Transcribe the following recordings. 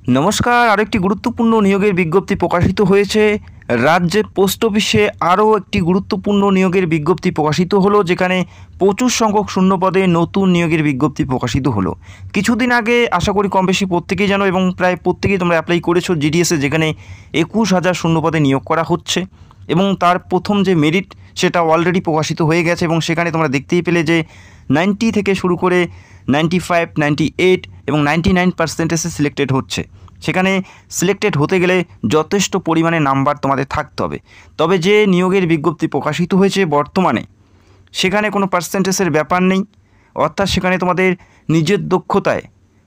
নমস্কার। আরেকটি গুরুত্বপূর্ণ নিয়োগের বিজ্ঞপ্তি প্রকাশিত হয়েছে। রাজ্যের পোস্ট অফিসে আরও একটি গুরুত্বপূর্ণ নিয়োগের বিজ্ঞপ্তি প্রকাশিত হলো, যেখানে প্রচুর সংখ্যক শূন্যপদে নতুন নিয়োগের বিজ্ঞপ্তি প্রকাশিত হলো। কিছুদিন আগে আশা করি কম বেশি প্রত্যেকেই জানো এবং প্রায় প্রত্যেকেই তোমরা অ্যাপ্লাই করেছো জিডিএসে, যেখানে 21,000 শূন্যপদে নিয়োগ করা হচ্ছে এবং তার প্রথম যে মেরিট সেটা অলরেডি প্রকাশিত হয়ে গেছে এবং সেখানে তোমরা দেখতেই পেলে যে 90 থেকে শুরু করে 95, 98 এবং 99% সিলেক্টেড হচ্ছে। সেখানে সিলেক্টেড হতে গেলে যথেষ্ট পরিমাণে নাম্বার তোমাদের থাকতে হবে। তবে যে নিয়োগের বিজ্ঞপ্তি প্রকাশিত হয়েছে বর্তমানে, সেখানে কোনো পার্সেন্টেজের ব্যাপার নেই, অর্থাৎ সেখানে তোমাদের নিজের দক্ষতায়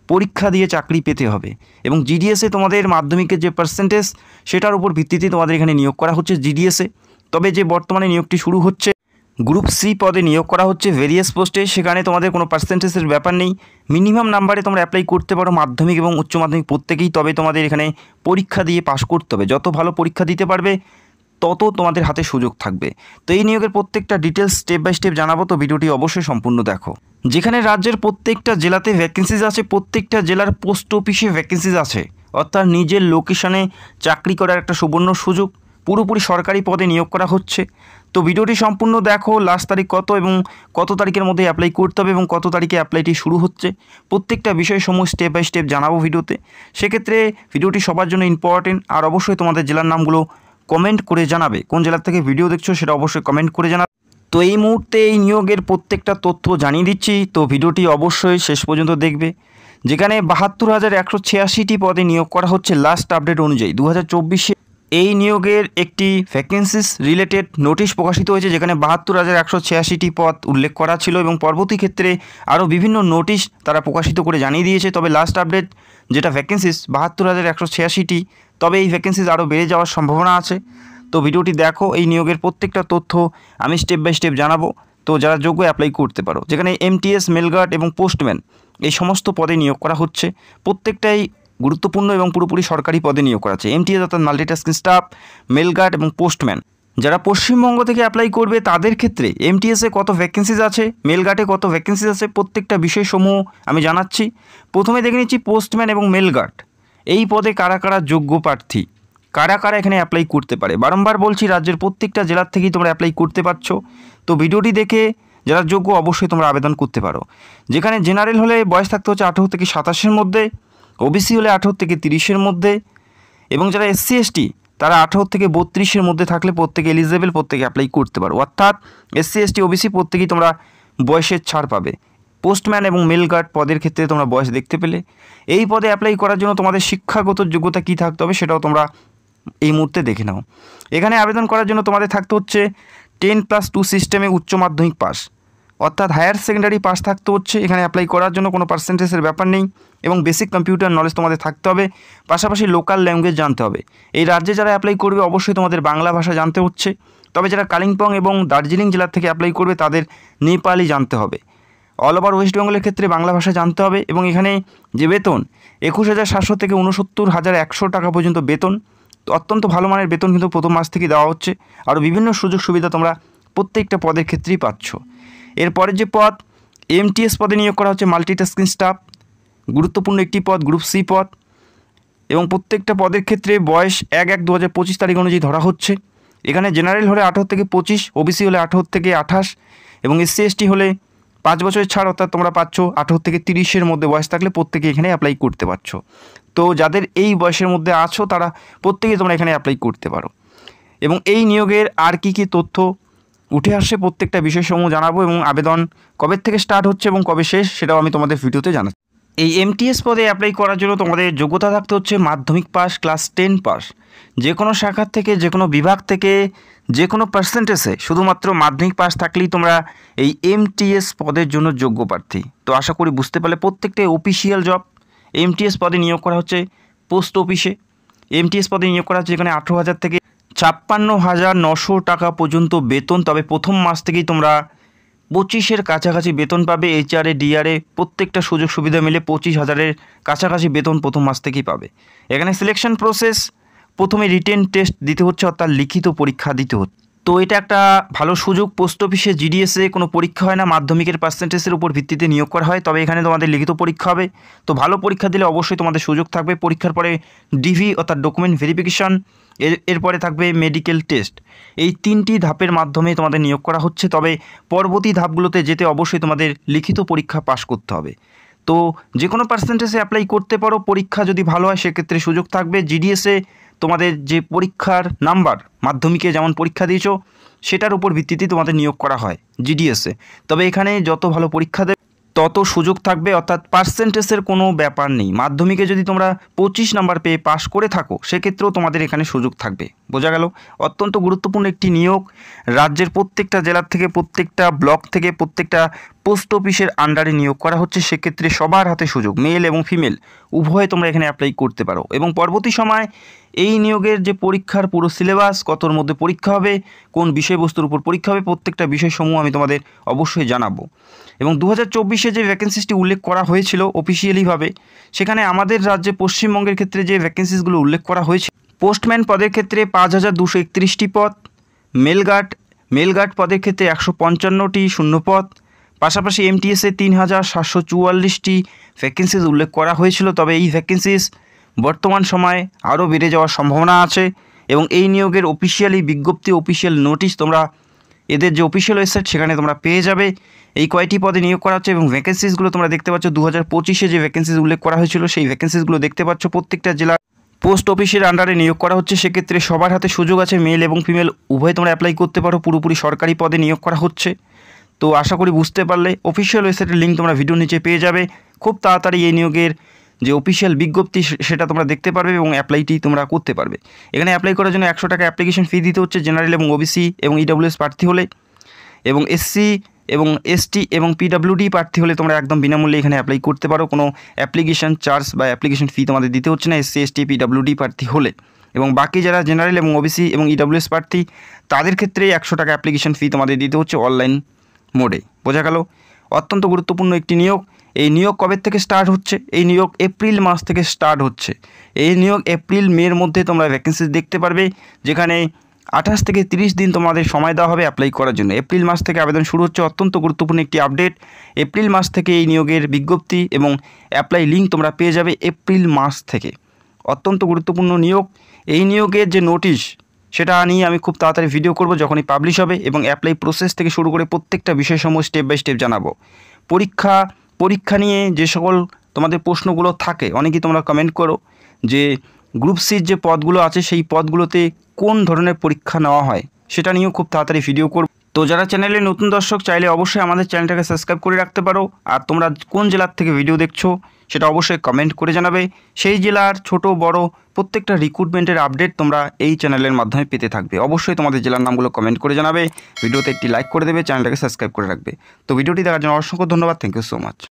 পরীক্ষা দিয়ে চাকরি পেতে হবে এবং জিডিএসে তোমাদের মাধ্যমিকের যে পার্সেন্টেজ সেটার উপর ভিত্তিতে তোমাদের এখানে নিয়োগ করা হচ্ছে জিডিএসে। তবে যে বর্তমানে নিয়োগটি শুরু হচ্ছে, গ্রুপ সি পদে নিয়োগ করা হচ্ছে ভেরিয়াস পোস্টে, সেখানে তোমাদের কোনো পার্সেন্টেজের ব্যাপার নেই। মিনিমাম নাম্বারে তোমরা অ্যাপ্লাই করতে পারো মাধ্যমিক এবং উচ্চ মাধ্যমিক প্রত্যেকেই, তবে তোমাদের এখানে পরীক্ষা দিয়ে পাশ করতে হবে। যত ভালো পরীক্ষা দিতে পারবে তত তোমাদের হাতে সুযোগ থাকবে। তো এই নিয়োগের প্রত্যেকটা ডিটেলস স্টেপ বাই স্টেপ জানাবো, তো ভিডিওটি অবশ্যই সম্পূর্ণ দেখো। যেখানে রাজ্যের প্রত্যেকটা জেলাতে ভ্যাকেন্সিজ আছে, প্রত্যেকটা জেলার পোস্ট অফিসে ভ্যাকেন্সিজ আছে, অর্থাৎ নিজের লোকেশনে চাকরি করার একটা সুবর্ণ সুযোগ। পুরোপুরি সরকারি পদে নিয়োগ করা হচ্ছে। তো ভিডিওটি সম্পূর্ণ দেখো। লাস্ট তারিখ কত এবং কত তারিখের মধ্যে অ্যাপ্লাই করতে হবে এবং কত তারিখে অ্যাপ্লাইটি শুরু হচ্ছে, প্রত্যেকটা বিষয়সমূহ স্টেপ বাই স্টেপ জানাবো ভিডিওতে। সেক্ষেত্রে ভিডিওটি সবার জন্য ইম্পর্টেন্ট, আর অবশ্যই তোমাদের জেলার নামগুলো কমেন্ট করে জানাবে। কোন জেলার থেকে ভিডিও দেখছো সেটা অবশ্যই কমেন্ট করে জানাবে। তো এই মুহূর্তে এই নিয়োগের প্রত্যেকটা তথ্য জানিয়ে দিচ্ছি, তো ভিডিওটি অবশ্যই শেষ পর্যন্ত দেখবে। যেখানে 72,186টি পদে নিয়োগ করা হচ্ছে লাস্ট আপডেট অনুযায়ী 2024-এ। এই নিয়োগের একটি ভ্যাকেন্সিস রিলেটেড নোটিশ প্রকাশিত হয়েছে, যেখানে 72,186টি পদ উল্লেখ করা ছিল এবং পরবর্তী ক্ষেত্রে আরও বিভিন্ন নোটিশ তারা প্রকাশিত করে জানিয়ে দিয়েছে। তবে লাস্ট আপডেট যেটা ভ্যাকেন্সিস 72,186টি, তবে এই ভ্যাকেন্সিস আরও বেড়ে যাওয়ার সম্ভাবনা আছে। তো ভিডিওটি দেখো, এই নিয়োগের প্রত্যেকটা তথ্য আমি স্টেপ বাই স্টেপ জানাবো। তো যারা যোগ্য অ্যাপ্লাই করতে পারো। যেখানে এমটিএস, মেলগার্ড এবং পোস্টম্যান এই সমস্ত পদে নিয়োগ করা হচ্ছে, প্রত্যেকটাই গুরুত্বপূর্ণ এবং পুরোপুরি সরকারি পদে নিয়োগ করা আছে। এমটিএস অর্থাৎ মাল্টিটাস্কিং স্টাফ, মেলগার্ড এবং পোস্টম্যান যারা পশ্চিমবঙ্গ থেকে অ্যাপ্লাই করবে তাদের ক্ষেত্রে এমটিএসে কত ভ্যাকেন্সিজ আছে, মেলগার্ডে কত ভ্যাকেন্সিজ আছে, প্রত্যেকটা বিষয়সমূহ আমি জানাচ্ছি। প্রথমে দেখে নিচ্ছি পোস্টম্যান এবং মেলগার্ড এই পদে কারা কারা যোগ্য প্রার্থী, কারা কারা এখানে অ্যাপ্লাই করতে পারে। বারংবার বলছি, রাজ্যের প্রত্যেকটা জেলার থেকেই তোমরা অ্যাপ্লাই করতে পারছো। তো ভিডিওটি দেখে যারা যোগ্য অবশ্যই তোমরা আবেদন করতে পারো। যেখানে জেনারেল হলে বয়স থাকতে হচ্ছে 18 থেকে 27-এর মধ্যে, ওবিসি হলে 18 থেকে 30-এর মধ্যে এবং যারা এসসি এসটি তারা 18 থেকে 32-এর মধ্যে থাকলে প্রত্যেকে এলিজেবল, প্রত্যেকে অ্যাপ্লাই করতে পারো। অর্থাৎ এসসি এসটি ওবিসি প্রত্যেকেই তোমরা বয়সের ছাড় পাবে। পোস্টম্যান এবং মেলগার্ড পদের ক্ষেত্রে তোমরা বয়স দেখতে পেলে। এই পদে অ্যাপ্লাই করার জন্য তোমাদের শিক্ষাগত যোগ্যতা কী থাকতে হবে সেটাও তোমরা এই মুহূর্তে দেখে নাও। এখানে আবেদন করার জন্য তোমাদের থাকতে হচ্ছে 10+2 সিস্টেমে উচ্চ মাধ্যমিক পাস, অর্থাৎ হায়ার সেকেন্ডারি পাস থাকতে হচ্ছে। এখানে অ্যাপ্লাই করার জন্য কোনো পার্সেন্টেজের ব্যাপার নেই এবং বেসিক কম্পিউটার নলেজ তোমাদের থাকতে হবে, পাশাপাশি লোকাল ল্যাঙ্গুয়েজ জানতে হবে। এই রাজ্যে যারা অ্যাপ্লাই করবে অবশ্যই তোমাদের বাংলা ভাষা জানতে হচ্ছে, তবে যারা কালিম্পং এবং দার্জিলিং জেলার থেকে অ্যাপ্লাই করবে তাদের নেপালি জানতে হবে। অল ওভার ওয়েস্ট বেঙ্গলের ক্ষেত্রে বাংলা ভাষা জানতে হবে এবং এখানে যে বেতন 21,700 থেকে 69,100 টাকা পর্যন্ত বেতন, অত্যন্ত ভালো মানের বেতন কিন্তু প্রথম মাস থেকে দেওয়া হচ্ছে। আরও বিভিন্ন সুযোগ সুবিধা তোমরা প্রত্যেকটা পদের ক্ষেত্রেই পাচ্ছ। এরপরের যে পদ এমটিএস পদে নিয়োগ করা হচ্ছে মাল্টিটাস্কিং স্টাফ, গুরুত্বপূর্ণ একটি পদ, গ্রুপ সি পদ এবং প্রত্যেকটা পদের ক্ষেত্রে বয়স 1/1/2025 তারিখ অনুযায়ী ধরা হচ্ছে। এখানে জেনারেল হলে 18 থেকে 25, ওবিসি হলে 18 থেকে 28 এবং এসসি এসটি হলে 5 বছরের ছাড়, অর্থাৎ তোমরা পাচ্ছ 18 থেকে 30-এর মধ্যে বয়স থাকলে প্রত্যেকে এখানে অ্যাপ্লাই করতে পারছো। তো যাদের এই বয়সের মধ্যে আছো তারা প্রত্যেকেই তোমরা এখানে অ্যাপ্লাই করতে পারো। এবং এই নিয়োগের আর কী কী তথ্য উঠে আসছে প্রত্যেকটা বিষয়সমূহ জানাবো এবং আবেদন কবে থেকে স্টার্ট হচ্ছে এবং কবে শেষ সেটাও আমি তোমাদের ভিডিওতে জানাচ্ছি। এই এমটিএস পদে অ্যাপ্লাই করার জন্য তোমাদের যোগ্যতা থাকতে হচ্ছে মাধ্যমিক পাস, ক্লাস 10 পাস, যে কোনো শাখার থেকে, যে কোনো বিভাগ থেকে, যে কোনো পার্সেন্টেজে শুধুমাত্র মাধ্যমিক পাস থাকলেই তোমরা এই এমটিএস পদের জন্য যোগ্য প্রার্থী। তো আশা করি বুঝতে পারলে, প্রত্যেকটাই অফিসিয়াল জব। এমটিএস পদে নিয়োগ করা হচ্ছে পোস্ট অফিসে। এমটিএস পদে নিয়োগ করা হচ্ছে যেখানে 18,000 থেকে 56,900 টাকা পর্যন্ত বেতন। তবে প্রথম মাস থেকেই তোমরা 25-এর কাছাকাছি বেতন পাবে। এইচআরএ, ডিআরএ প্রত্যেকটা সুযোগ সুবিধা মিলে 25,000-এর কাছাকাছি বেতন প্রথম মাস থেকেই পাবে। এখানে সিলেকশন প্রসেস, প্রথমে রিটেন টেস্ট দিতে হচ্ছে, অর্থাৎ লিখিত পরীক্ষা দিতে হচ্ছে। তো এটা একটা ভালো সুযোগ। পোস্ট অফিসে জিডিএসে কোনো পরীক্ষা হয় না, মাধ্যমিকের পার্সেন্টেজের উপর ভিত্তিতে নিয়োগ করা হয়, তবে এখানে তোমাদের লিখিত পরীক্ষা হবে। তো ভালো পরীক্ষা দিলে অবশ্যই তোমাদের সুযোগ থাকবে। পরীক্ষার পরে ডিভি অর্থাৎ ডকুমেন্ট ভেরিফিকেশন, এরপরে থাকবে মেডিকেল টেস্ট। এই 3টি ধাপের মাধ্যমে তোমাদের নিয়োগ করা হচ্ছে। তবে পরবর্তী ধাপগুলোতে যেতে অবশ্যই তোমাদের লিখিত পরীক্ষা পাশ করতে হবে। তো যে কোনো পার্সেন্টেজে অ্যাপ্লাই করতে পারো। পরীক্ষা যদি ভালো হয় সেক্ষেত্রে সুযোগ থাকবে। জিডিএসে তোমাদের যে পরীক্ষার নাম্বার, মাধ্যমিকে যেমন পরীক্ষা দিয়েছো সেটার উপর ভিত্তিতে তোমাদের নিয়োগ করা হয় জিডিএসে। তবে এখানে যত ভালো পরীক্ষা দেবে তত সুযোগ থাকবে, অর্থাৎ পার্সেন্টেজের কোনো ব্যাপার নেই। মাধ্যমিকে যদি তোমরা 25 নাম্বার পেয়ে পাশ করে থাকো সেক্ষেত্রেও তোমাদের এখানে সুযোগ থাকবে। বোঝা গেল? অত্যন্ত গুরুত্বপূর্ণ একটি নিয়োগ। রাজ্যের প্রত্যেকটা জেলার থেকে, প্রত্যেকটা ব্লক থেকে, প্রত্যেকটা পোস্ট অফিসের আন্ডারে নিয়োগ করা হচ্ছে। সেক্ষেত্রে সবার হাতে সুযোগ, মেল এবং ফিমেল উভয়ে তোমরা এখানে অ্যাপ্লাই করতে পারো। এবং পরবর্তী সময় এই নিয়োগের যে পরীক্ষার পুরো সিলেবাস, কতর মধ্যে পরীক্ষা হবে, কোন বিষয়বস্তুর উপর পরীক্ষা হবে, প্রত্যেকটা বিষয়সমূহ আমি তোমাদের অবশ্যই জানাবো। এবং 2024-এ যে ভ্যাকেন্সিসটি উল্লেখ করা হয়েছিল অফিসিয়ালিভাবে, সেখানে আমাদের রাজ্যে পশ্চিমবঙ্গের ক্ষেত্রে যে ভ্যাকেন্সিসগুলো উল্লেখ করা হয়েছে, পোস্টম্যান পদের ক্ষেত্রে 5231টি পদ, মেলগার্ড পদের ক্ষেত্রে 155টি শূন্যপদ, পাশাপাশি এমটিএসে 3744টি ভ্যাকেন্সিস উল্লেখ করা হয়েছিল। তবে এই ভ্যাকেন্সিস বর্তমান সময়ে আরও বেড়ে যাওয়ার সম্ভাবনা আছে। এবং এই নিয়োগের অফিসিয়ালি বিজ্ঞপ্তি, অফিসিয়াল নোটিশ তোমরা এদের যে অফিসিয়াল ওয়েবসাইট সেখানে তোমরা পেয়ে যাবে। এই কয়টি পদে নিয়োগ করা হচ্ছে এবং ভ্যাকেন্সিসগুলো তোমরা দেখতে পাচ্ছ। 2025-এ যে ভ্যাকেন্সিস উল্লেখ করা হয়েছিল সেই ভ্যাকেন্সিসগুলো দেখতে পাচ্ছ। প্রত্যেকটা জেলার পোস্ট অফিসের আন্ডারে নিয়োগ করা হচ্ছে। সেক্ষেত্রে সবার হাতে সুযোগ আছে, মেল এবং ফিমেল উভয় তোমরা অ্যাপ্লাই করতে পারো। পুরোপুরি সরকারি পদে নিয়োগ করা হচ্ছে। তো আশা করি বুঝতে পারলে। অফিসিয়াল ওয়েবসাইটের লিঙ্ক তোমরা ভিডিওর নিচে পেয়ে যাবে। খুব তাড়াতাড়ি এই নিয়োগের যে অফিসিয়াল বিজ্ঞপ্তি সেটা তোমরা দেখতে পারবে এবং অ্যাপ্লাইটি তোমরা করতে পারবে। এখানে অ্যাপ্লাই করার জন্য 100 টাকা অ্যাপ্লিকেশন ফি দিতে হচ্ছে জেনারেল এবং ওবিসি এবং ইডব্লিউএস প্রার্থী হলে। এবং এসসি এবং এসটি এবং পিডব্লিউডি প্রার্থী হলে তোমরা একদম বিনামূল্যে এখানে অ্যাপ্লাই করতে পারো। কোনো অ্যাপ্লিকেশন চার্জ বা অ্যাপ্লিকেশন ফি তোমাদের দিতে হচ্ছে না এসসি এসটি পিডব্লিউডি প্রার্থী হলে। এবং বাকি যারা জেনারেল এবং ওবিসি এবং ইডব্লিউএস প্রার্থী তাদের ক্ষেত্রে 100 টাকা অ্যাপ্লিকেশন ফি তোমাদের দিতে হচ্ছে অনলাইন মোডে। বোঝা গেল? অত্যন্ত গুরুত্বপূর্ণ একটি নিয়োগ। এই নিয়োগ কবে থেকে স্টার্ট হচ্ছে? এই নিয়োগ এপ্রিল মাস থেকে স্টার্ট হচ্ছে। এই নিয়োগ এপ্রিল মের মধ্যে তোমরা ভ্যাকেন্সি দেখতে পারবে, যেখানে 28 থেকে 30 দিন তোমাদের সময় দেওয়া হবে অ্যাপ্লাই করার জন্য। এপ্রিল মাস থেকে আবেদন শুরু হচ্ছে। অত্যন্ত গুরুত্বপূর্ণ একটি আপডেট। এপ্রিল মাস থেকে এই নিয়োগের বিজ্ঞপ্তি এবং অ্যাপ্লাই লিঙ্ক তোমরা পেয়ে যাবে এপ্রিল মাস থেকে। অত্যন্ত গুরুত্বপূর্ণ নিয়োগ। এই নিয়োগের যে নোটিশ সেটা নিয়ে আমি খুব তাড়াতাড়ি ভিডিও করব যখনই পাবলিশ হবে, এবং অ্যাপ্লাই প্রসেস থেকে শুরু করে প্রত্যেকটা বিষয়সমূহ স্টেপ বাই স্টেপ জানাবো। পরীক্ষা নিয়ে যে সকল তোমাদের প্রশ্নগুলো থাকে, অনেকেই তোমরা কমেন্ট করো যে গ্রুপ সির যে পদগুলো আছে সেই পদগুলোতে কোন ধরনের পরীক্ষা নেওয়া হয়, সেটা নিয়েও খুব তাড়াতাড়ি ভিডিও করব। তো যারা চ্যানেলে নতুন দর্শক চাইলে অবশ্যই আমাদের চ্যানেলটাকে সাবস্ক্রাইব করে রাখতে পারো। আর তোমরা কোন জেলার থেকে ভিডিও দেখছো সেটা অবশ্যই কমেন্ট করে জানাবে। সেই জেলার ছোট বড় প্রত্যেকটা রিক্রুটমেন্টের আপডেট তোমরা এই চ্যানেলের মাধ্যমে পেতে থাকবে। অবশ্যই তোমাদের জেলার নামগুলো কমেন্ট করে জানাবে, ভিডিওতে একটি লাইক করে দেবে, চ্যানেলটাকে সাবস্ক্রাইব করে রাখবে। তো ভিডিওটি দেখার জন্য অসংখ্য ধন্যবাদ। Thank you so much.